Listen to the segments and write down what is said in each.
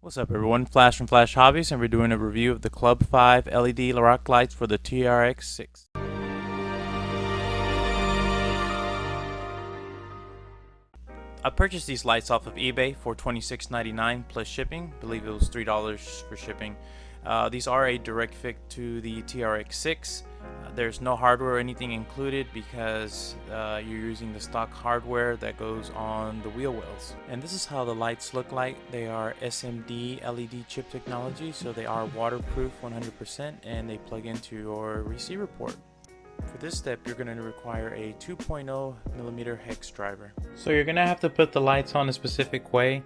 What's up everyone, Flash from Flash Hobbies, and we're doing a review of the Club 5 LED rock lights for the TRX6. I purchased these lights off of eBay for $26.99 plus shipping. I believe it was $3 for shipping. These are a direct fit to the TRX6. There's no hardware or anything included because you're using the stock hardware that goes on the wheel wells. And this is how the lights look like. They are SMD LED chip technology, so they are waterproof 100% and they plug into your receiver port. For this step, you're going to require a 2.0mm hex driver. So you're going to have to put the lights on a specific way.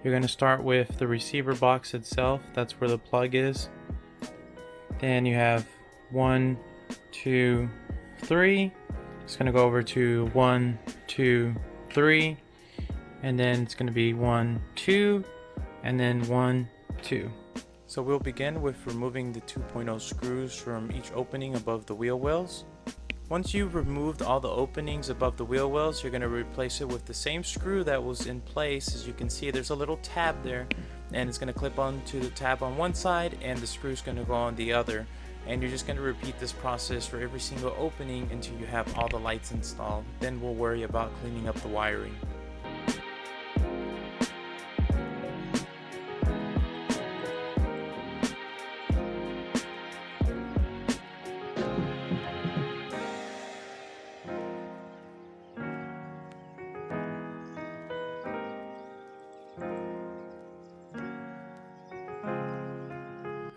You're going to start with the receiver box itself. That's where the plug is. Then you have 1, 2, 3. It's going to go over to 1, 2, 3. And then it's going to be 1, 2. And then 1, 2. So we'll begin with removing the 2.0 screws from each opening above the wheel wells. Once you've removed all the openings above the wheel wells, you're going to replace it with the same screw that was in place. As you can see, there's a little tab there, and it's going to clip onto the tab on one side and the screw is going to go on the other. And you're just going to repeat this process for every single opening until you have all the lights installed. Then we'll worry about cleaning up the wiring.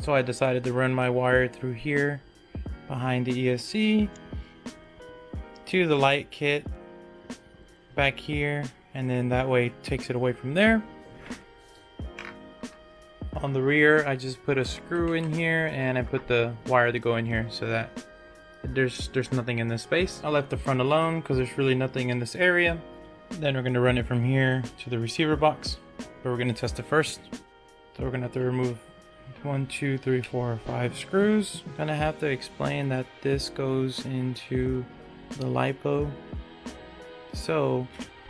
So I decided to run my wire through here behind the ESC to the light kit back here, and then that way it takes it away from there. On the rear, I just put a screw in here and I put the wire to go in here so that there's nothing in this space. I left the front alone because there's really nothing in this area. Then we're going to run it from here to the receiver box, but we're going to test it first. So we're going to have to remove 1, 2, 3, 4, 5 screws. Gonna have to explain that this goes into the LiPo. So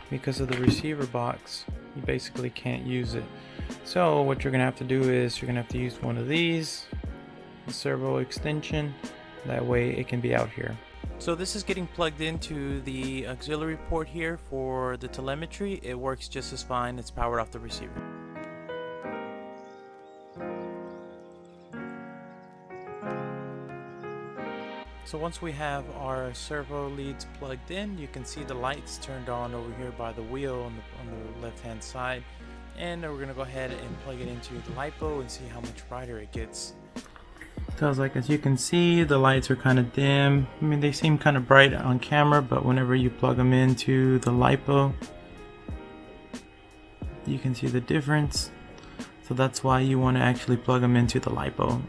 because of the receiver box, you basically can't use it. So what you're gonna have to do is you're gonna have to use one of these, the servo extension. That way it can be out here. So this is getting plugged into the auxiliary port here for the telemetry. It works just as fine. It's powered off the receiver. So once we have our servo leads plugged in, you can see the lights turned on over here by the wheel on the left hand side. And we're going to go ahead and plug it into the LiPo and see how much brighter it gets. So like, as you can see, the lights are kind of dim. I mean, they seem kind of bright on camera, but whenever you plug them into the LiPo, you can see the difference. So that's why you want to actually plug them into the LiPo.